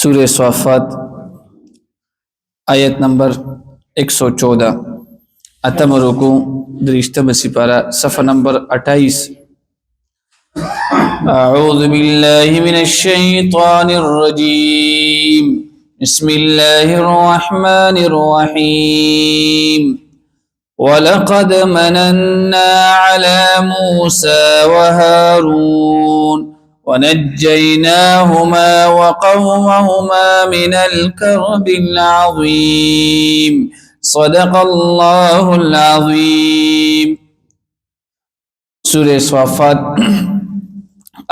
سورہ صافات آیت نمبر 114 اتم رکو درشتم سپارہ صفحہ نمبر 28 اعوذ باللہ من الشیطان الرجیم بسم اللہ الرحمن الرحیم وَلَقَدْ مَنَنَّا عَلَى مُوسَى وَهَارُونَ وَنَجَّيْنَاهُمَا وَقَوْمَهُمَا مِنَ الْكَرْبِ الْعَظِيمِ صدق اللہ العظیم. سورہ صافات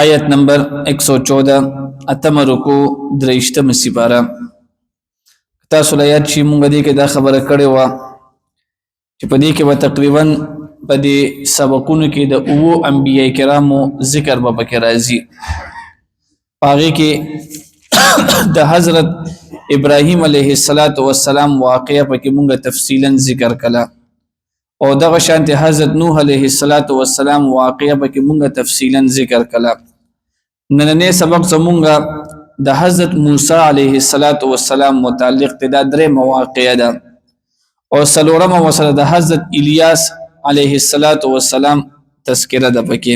آیت نمبر 114 اتم رکو درشتم سپارہ. تاسو آیات چې مونږ دې کې دا خبره کړې وه چې په دې کې به تقریبا په دې سبقونو کې د اوو انبیاء کرامو ذکر به پکې راځي. په هغې کې د حضرت ابراهیم علیه السلام واقعه پکې مونږ تفصیلا ذکر کړه او دغه شانتې حضرت نوح علیه السلام واقعه پکې مونږ تفصیلا ذکر کړه. نننی سبق زمونږ د حضرت موسی علیه السلام متعلق دا درې مواقع ده او سلورم وسره د حضرت الیاس علیه السلام تذکرہ ده پکې.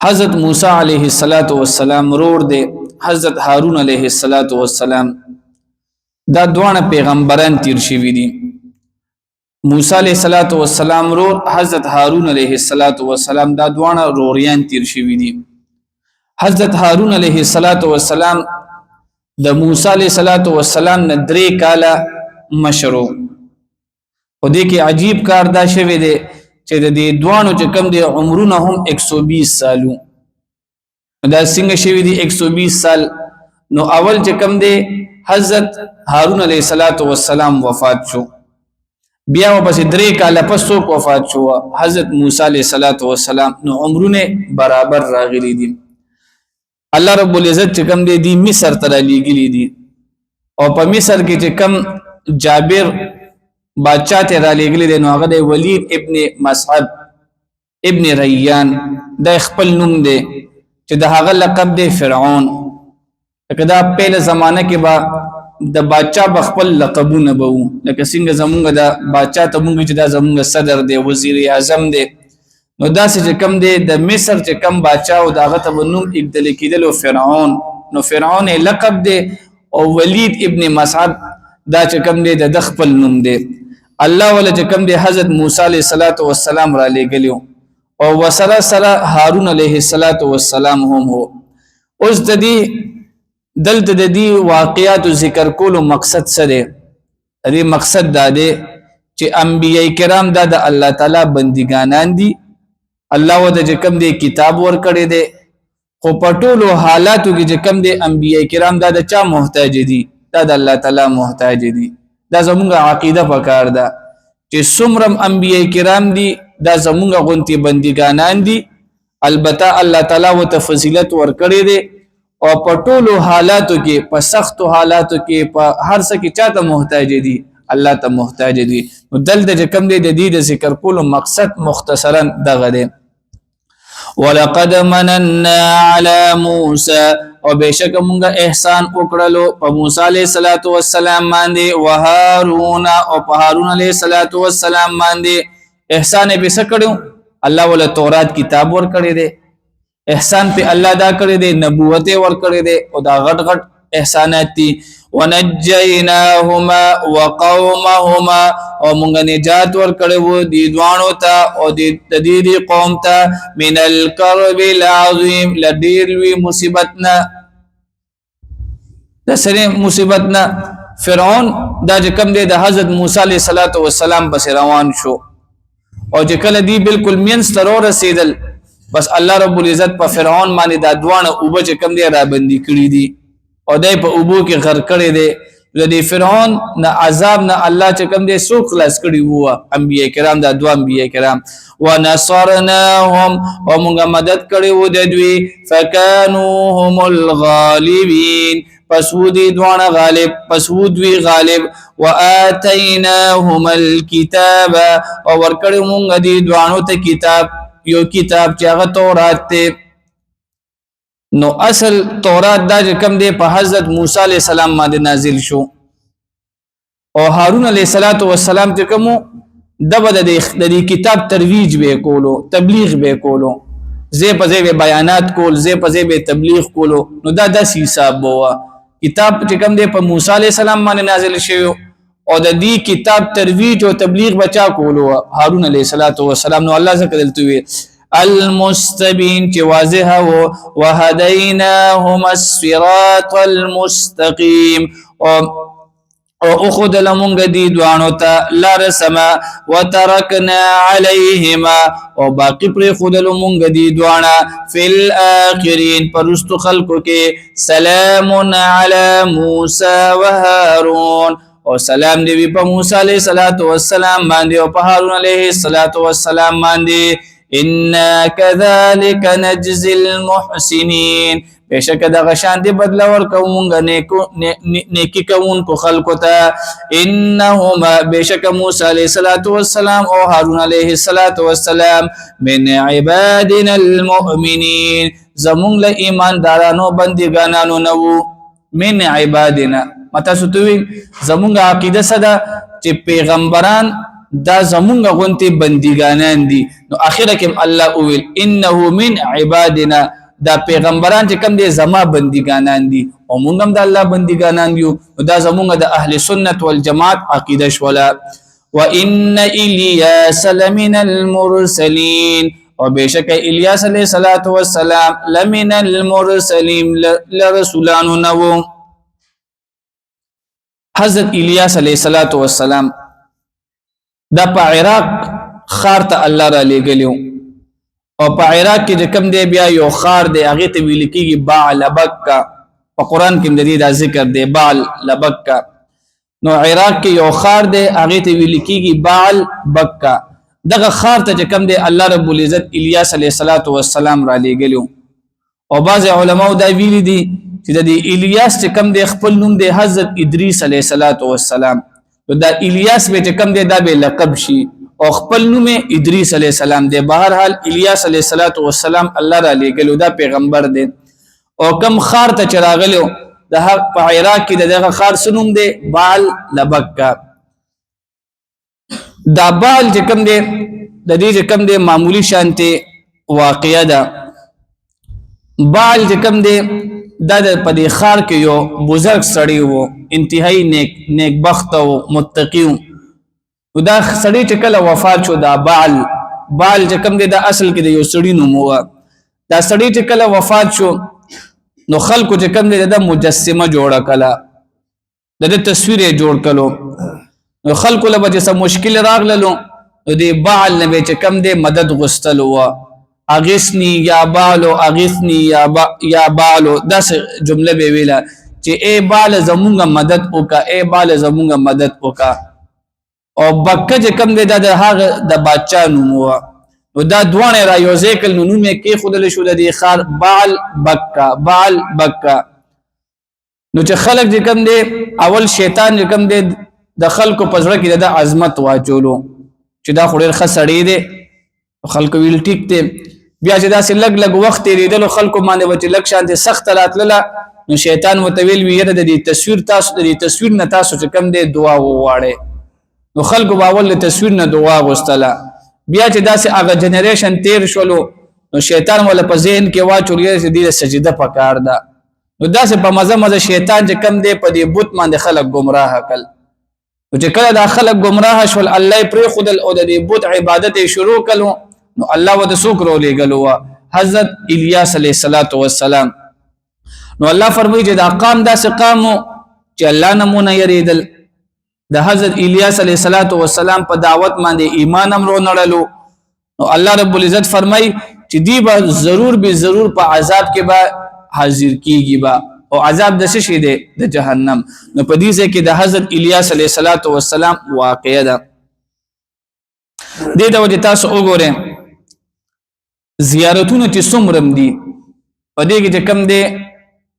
حضرت موسی علیه السلام رور دی حضرت هارون علیه السلام دا دوانه پیغمبران تیر شوي دي. موسی علیه السلام رور حضرت هارون علیه السلام دا دوانه روریان تیر شوي دي. حضرت هارون علیه السلام د موسی علیه السلام نه 3 کاله مشرو او دې کې عجیب کار دا شوی دی چې د دې دوانو چې کم دی عمرونه هم 120 سالو. دا څنګه شوی دی 120 سال؟ نو اول چې کم دی حضرت هارون علیه السلام وفات شو، بیا پس 3 کاله پس څوک وفات شو؟ حضرت موسی علیه السلام. نو عمرونه برابر راغلي دي. الله رب العزت چې کم دی مصر ته رالیږلي دي او په مصر کې چې کم جابر بادشاہ ته را لګلی دی نو هغه د ولید ابن مصعب ابن ریان د خپل نوم دی چې د هغه لقب دی فرعون. کدا په زمانه کې با د بادشاہ بخپل لقبونه بو لکه څنګه زمونږ د بادشاہ ته مونږ چې دا زمونږ صدر دی وزیر اعظم دی نو داسې چې کم دی د مصر چې کم بادشاہ او دغه ته نوم ابدل کېدل فرعون. نو فرعون لقب دی او ولید ابن مصعب دا چې کم دی د خپل نوم دی. الله ولا چې کم دی حضرت موسی علیه السلام را لګلیو او وسره سره هارون علیه السلام هم هو. اوس د دې دلته د دې واقعات ذکر کولو مقصد څه دی؟ دې مقصد دا دی چې انبیاء کرام دا د الله تعالی بندګانان دي. الله ودا چې کم دی کتاب ور کړی دی خو په ټولو حالاتو کې چې کم دی انبیاء کرام دا د چا محتاج دي؟ دا د الله تعالی محتاج دي. دا زمونږ عقیده پکار ده چې څومره انبیاء کرام دي دا زمونږ غونتی بندګانان دي. البته الله تعالی وته فضیلت ورکړي دي او په ټولو حالاتو کې په سختو حالاتو کې په هر څه کې چاته محتاج دي؟ الله ته محتاج دي. نو دلته کم دی د دې د ذکر کولو مقصد مختصرا دغه دی. ولقد مننا على موسى او بشک مونږه احسان وکړلو په موسی علیه السلام باندې وهارون او په هارون علیه السلام باندې. احسان به څه کړو؟ الله ول تورات کتاب ور کړی دی. احسان په الله دا کړی دی، نبوت ور کړی دی او دا غټ غټ احسانات دي. ونجیناهما وقومهما او مونږ نجات ور کړو دي دوانو ته او د دې قوم ته من الكرب العظیم لدیر وی مصیبتنا د سره مصیبتنا. فرعون دا چې کوم دی د حضرت موسی علیه السلام بس روان شو او چې کله دی بالکل مینس تر رسیدل بس الله رب العزت په فرعون باندې دا دوانه اوبه چې کوم دی را بندي کړی دي او دای په اوبو کې غرق کړی دی. لدی فرعون نه عذاب نه الله چې کوم دی سو خلاص کړی وو انبیاء کرام دا دوه انبیاء کرام. ونصرناهم او موږ مدد کړی وو د دوی فکانوا هم الغالبین پس ودی دوانه غالب پس ودوی غالب. واتیناهم الكتاب او ورکړی موږ دی دوانو ته کتاب یو کتاب چې هغه تورات ته نو اصل تورات دا چې کوم دی په حضرت موسی علیہ السلام باندې نازل شو او هارون علیہ السلام چې کوم د دې کتاب ترویج به کولو تبلیغ به کولو زه په زه بیانات کول زه په زه تبلیغ کولو نو دا د حساب بوا کتاب چې کوم دی په موسی علیہ السلام باندې نازل شوی او د دې کتاب ترویج او تبلیغ بچا کولو هارون علیہ السلام نو الله ذکر دلته وی المستبین چې واضح او وهديناهما الصراط المستقيم او خود لمونږ دي دوانو ته لار سما وترکنا علیهما او باقی پر خود لمونږ دي دوانا فی الاخرین پرستو خلقو کې سلام علی موسی و هارون او سلام دی په موسی علیہ السلام باندې او په هارون علیہ السلام باندې انا كذلك نجزي المحسنين بشک دا غشان دی بدلا ورکومږه نیکی کوونکو خلقو ته انهما بشک موسی علیہ السلام او هارون علیہ السلام من عبادنا المؤمنین زمون له ایماندارانو بندګانانو نو من عبادنا متا ستوي زمونږ عقیده صدا چې پیغمبران دا زمونږ غونتی بندګانان دي نو اخره کې الله وویل انه من عبادنا دا پیغمبران چې کوم دي زما بندګانان دي او موږ هم د الله بندګانان یو دا زمونږ د اهل سنت والجماعت عقیده شولا وان الیاس لمن المرسلین او بشک الیاس علیہ السلام لمن المرسلین لرسولانو نو حضرت الیاس علیہ السلام دا په عراق خار ته الله را لګلیو او په عراق کې کوم دی بیا یو خار دی هغه ته ویل کیږي بعلبکا په قران کې د دې دا ذکر دی بعلبکا نو عراق کې یو خار دی هغه ته ویل کیږي بعلبکا دغه خار ته کوم دی الله رب العزت الیاس علیہ السلام را لګلیو او بعض علماء دا ویل دي چې د الیاس چې کوم دی خپل نوم دی حضرت ادریس علیہ السلام دا الیاس به کوم دی دا به لقب شي او خپل نوم ادریس علیہ السلام دی بهر حال الیاس علیہ السلام الله را لګلو دا پیغمبر دی او کم خار ته چراغلو د حق په عراق کې دغه خار سنوم دی بال لبکا دا بال چې کوم دی د دې کوم دی معمولی شانته واقعیا ده بال چې کوم دی دا په دې خار کې یو بزرگ سړی وو انتهایی نیک بخت او متقی او دا سړی چې کله وفات شو دا بال چې کوم دی دا اصل کې د یو سړی نوم و دا سړی چې کله وفات شو نو خلکو چې کوم دی دا مجسمه جوړه کړه د تصویر جوړ کړو نو خلکو له بچ سم مشکل راغللو نو دی بال نه چې کوم دی مدد غستل و اغثنی یا بالو اغثنی یا بالو داس جمله به ویلا چې ای بال زمونږه مدد وکا ای بال زمونږه مدد وکا او بکه چې کم دی د هغه د بادشاہ نوم و نو دا دوانه را یو ځکل نو نوم کې خودل شو د خار بال بکا نو چې خلق چې کم دی اول شیطان چې کم دی د خلکو پزړه کې د عظمت واچولو چې دا خوري خسړې دی خلکو ویل ټیک دی بیا چې دا سه لګ وخت تیریدل خلکو باندې وچ لګ شانته سخت راتله نو شیطان متویل ویره د تصویر تاسو د تصویر نه تاسو چې کم دی دعا وواړي نو خلکو باول له تصویر نه دعا غوستله بیا چې دا سه هغه جنریشن تیر شولو نو شیطان ول په ذهن کې واچولې چې د سجده پکار ده نو دا سه په مزه شیطان چې کم دی په دې بت باندې خلک گمراه کړ او چې کله دا خلک گمراه شول الله پرې خودل او د دې بت عبادت شروع کړو نو الله ود سوکرو لګلو حضرت الیاس علیہ السلام نو الله فرمایي چې دا قام دا سقامو چې الله نمونه یریدل د حضرت الیاس علیہ السلام په دعوت باندې ایمان امرو نړلو نو الله رب العزت فرمایي چې دی به ضرور په عذاب کې به حاضر کیږي با او عذاب د څه شي دی د جهنم نو په دې ځکه د حضرت الیاس علیہ السلام واقعه ده دې د وجه تاسو وګورئ زیارتونه چې څومره دي په دې کې چې کم دي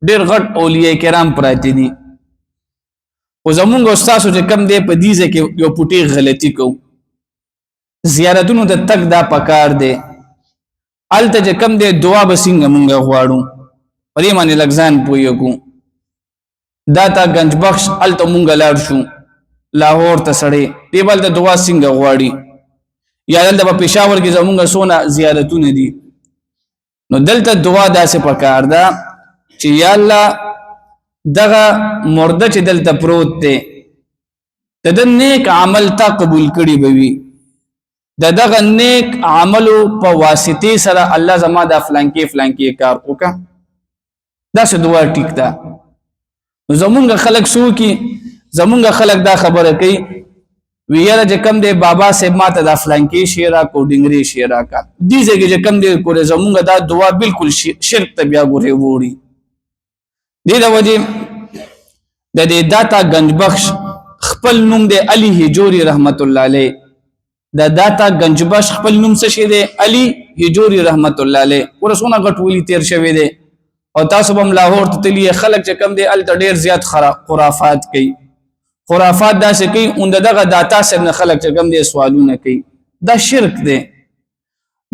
ډېر غټ اولیاء کرام پراته دي او زمونږ استادو چې کم دي په دې ځکه یو پټي غلطي کو زیارتونو ته تک دا پکار دي الته چې کم دي دعا بسنګ مونږ غواړو پدې باندې لګزان پویګو دا تا گنج بخش الته مونږ لاړ شو لاهور ته سړی دی بل د دعا څنګه غواړي یا دلته په پېښور کې زمونږ سونه زیارتونه دي نو دلته دعا داسې پکار ده چې یا الله دغه مرده چې دلته پروت دی د نیک عمل تا قبول کړي بوي دغه نیک عملو په واسطه سره الله زما د فلانکی کار وکا دا څه دعا ټیک ده زمونږ خلق سو کی زمونږ خلق دا خبره کوي ویره چې کم دی بابا صاحب ماته د فلانکی شیرا کو ډنګری شیرا کا دې ځکه چې کم دی کوله زمونږ دا دعا بالکل شرک ته بیا ګوري ووري دې د وجه د دې داتا گنج بخش خپل نوم دی علي هجوري رحمت الله علیه د داتا گنج بخش خپل نوم څه شه دی علي هجوري رحمت الله علیه ورسونه غټولي تیر شوی دی او تاسو بم لاهور ته تلی خلک چې کم دی ال ډیر زیات خرافات کوي خرافات دا څه کوي اون دغه داتا سره نه خلک چې کم دی سوالونه کوي دا شرک دی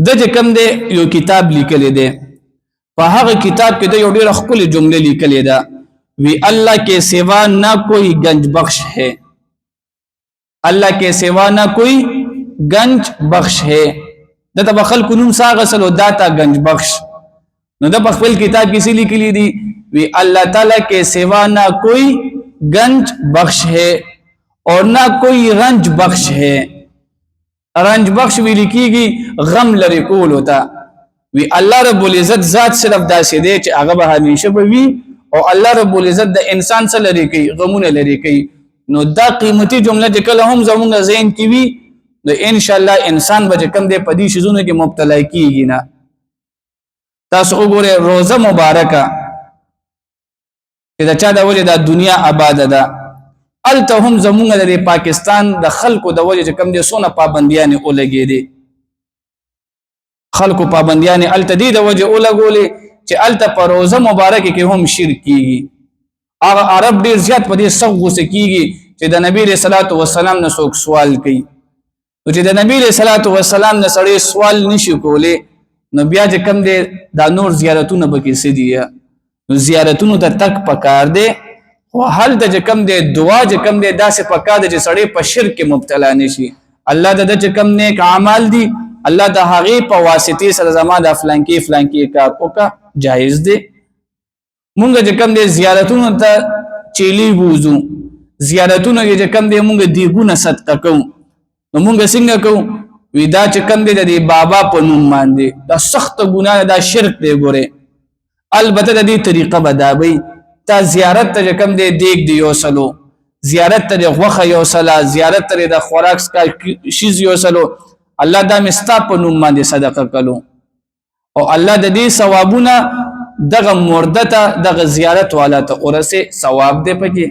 د چې کم دی یو کتاب لیکل دی په هغه کتاب کې د یو ډیر خپل جمله لیکل دی وی اللہ کے سوا نہ کوئی گنج بخش ہے اللہ کے سوا نہ کوئی گنج بخش ہے دا بخل کنوم ساغسل و داتا گنج بخش نو دا بخل کتاب کسی لکلی دی وی اللہ تعالی کے سوا نہ کوئی گنج بخش ہے اور نہ کوئی رنج بخش ہے رنج بخش وی لکی گی غم لری کول ہوتا وی اللہ رب العزت ذات صرف دا سی دے چی آغا با ہمیشہ بوی او الله رب العزت د انسان سره لري کوي غمونه لري کوي نو دا قیمتي جمله چې کله هم زمونږ ذهن کې وي نو ان شاء الله انسان به کم دې پدې شزونه کې مبتلا کیږي نه تاسو وګوره روزه مبارکه چې دا چا د وجه د دنیا آباد ده الته هم زمونږ د پاکستان د خلکو د وجه کم دې سونه پابندیان اولګي دي خلکو پابندیان الته دي د وجه اولګولې چې الته پر روزه مبارکه کې هم شرک کیږي هغه عرب ډیر زیات په دې سغو سه کیږي چې د نبی رسول الله والسلام نه څوک سوال کوي او چې د نبی رسول الله والسلام نه سړی سوال نشي کولی نو بیا چې کم دی دا نور زیارتونه به کې سدي نو زیارتونو ته تک پکار دی او حل د کم دی دعا چې کم دی داسې پکار دی چې سړی په شرک کې مبتلا نشي الله د چې کم نیک اعمال دي الله د هغه په واسطه سره زما د فلانکی کار وکا جایز دی مونږ چې کم دی زیارتونو ته چيلي بوزو زیارتونو کې چې کم دی مونږ دیګونه صدقه کوو نو مونږ څنګه کوو ودا چې کم دی د بابا په نوم باندې دا سخت ګناه دا شرک دی ګوره البته د دې طریقه بدابي تا زیارت ته کم دی دیګ دی یوسلو زیارت ته غوخه یوسلا زیارت ته د خوراک کا شیز یوسلو الله دا مستا په نوم باندې صدقه کړو او الله د دې ثوابونه دغه مرده ته دغه زیارت والا ته ورسه ثواب دی پکې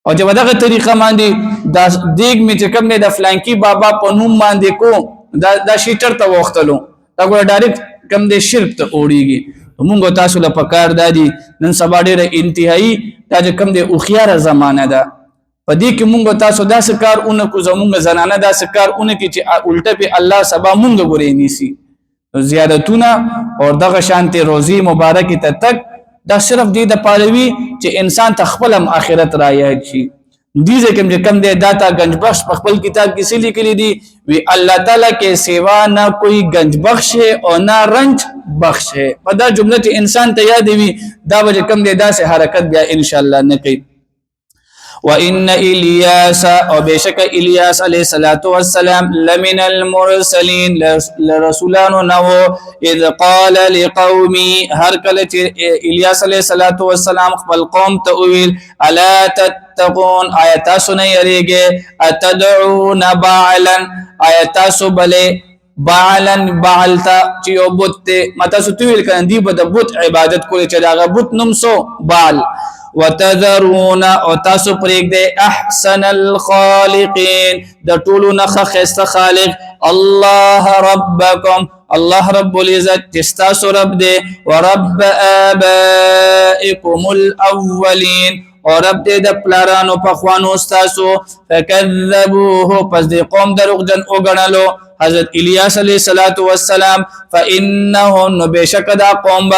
او چې دغه طریقه باندې دا دیګ می چې کوم نه د فلانکی بابا په نوم باندې کو دا شیټر ته وختلو دا ګور ډایرکټ کم د شرک ته اوړيږي موږ تاسو له پکار دادي نن سبا ډیره انتهایی دا چې کم د اوخيار زمانہ ده پدې کې موږ تاسو داسې کار اونکو زموږ زنانه داسې کار اونکي چې الټه په الله سبا موږ ګورې نیسی زیارتونه او دغه شانتي روزي مبارکه ته تک دا صرف دې د پالوي چې انسان تخپلم آخرت را یاد شي دې ځکه چې کم دې داتا گنج بخش په خپل کتاب کې سلی کړی دی وی الله تعالی کې سوا نه کوئی گنج بخش ہے او نه رنج بخش ہے په دا جمله چې انسان ته یاد وي دا به کم دې داسې حرکت بیا ان شاء الله نه کوي وَإِنَّ إِلْيَاسَ وَبِشَكَ إِلْيَاس علیہ الصلوۃ والسلام لَمِنَ الْمُرْسَلِينَ لرسولانو نو اذ قال لقومي هر کله چې الیاس علیہ الصلوۃ والسلام خپل قوم ته ویل الا تتقون آیات سنئ یریږي اتدعون بعلا آیات سبله بعلا بعلتا چې یو بت متا ستویل کړي دی به د بت عبادت کوي چې دا بت نوم سو بعل وتذرون او تاسو پرېګ دې احسن الخالقین د ټولو نه خسته خالق الله ربکم الله رب العزت تستاسو رب دې ورب آبائکم الاولین او رب دې د پلارانو په خوانو استاسو فکذبوه پس دې قوم دروغجن وګڼلو حضرت الیاس علیہ الصلوۃ والسلام فانهم بشک دا قوم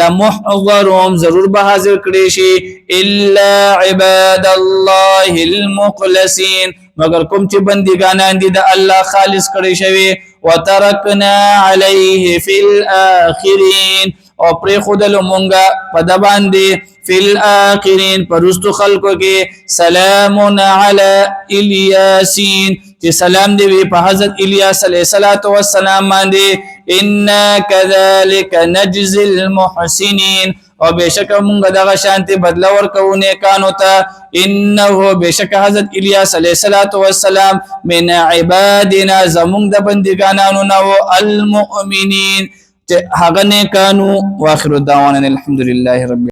لمحضرون ضرور به حاضر کړي شي الا عباد الله المخلصین مگر کوم چې بندګانان دي د الله خالص کړي شوی وترکنا علیه فی الاخرین او پر خودلو مونږه په د باندې فی الاخرین پرستو خلقو کې سلام علی الیاسین چې سلام دی په حضرت الیاس علیہ الصلوۃ والسلام باندې ان کذالک نجزی المحسنین او بشک مونږ دغه شانتي بدل ورکونه کانو ته انه بشک حضرت الیاس علیہ الصلوۃ والسلام من عبادنا زمون د بندگانانو نو المؤمنین هغه نه کانو واخر دعوانا الحمدلله رب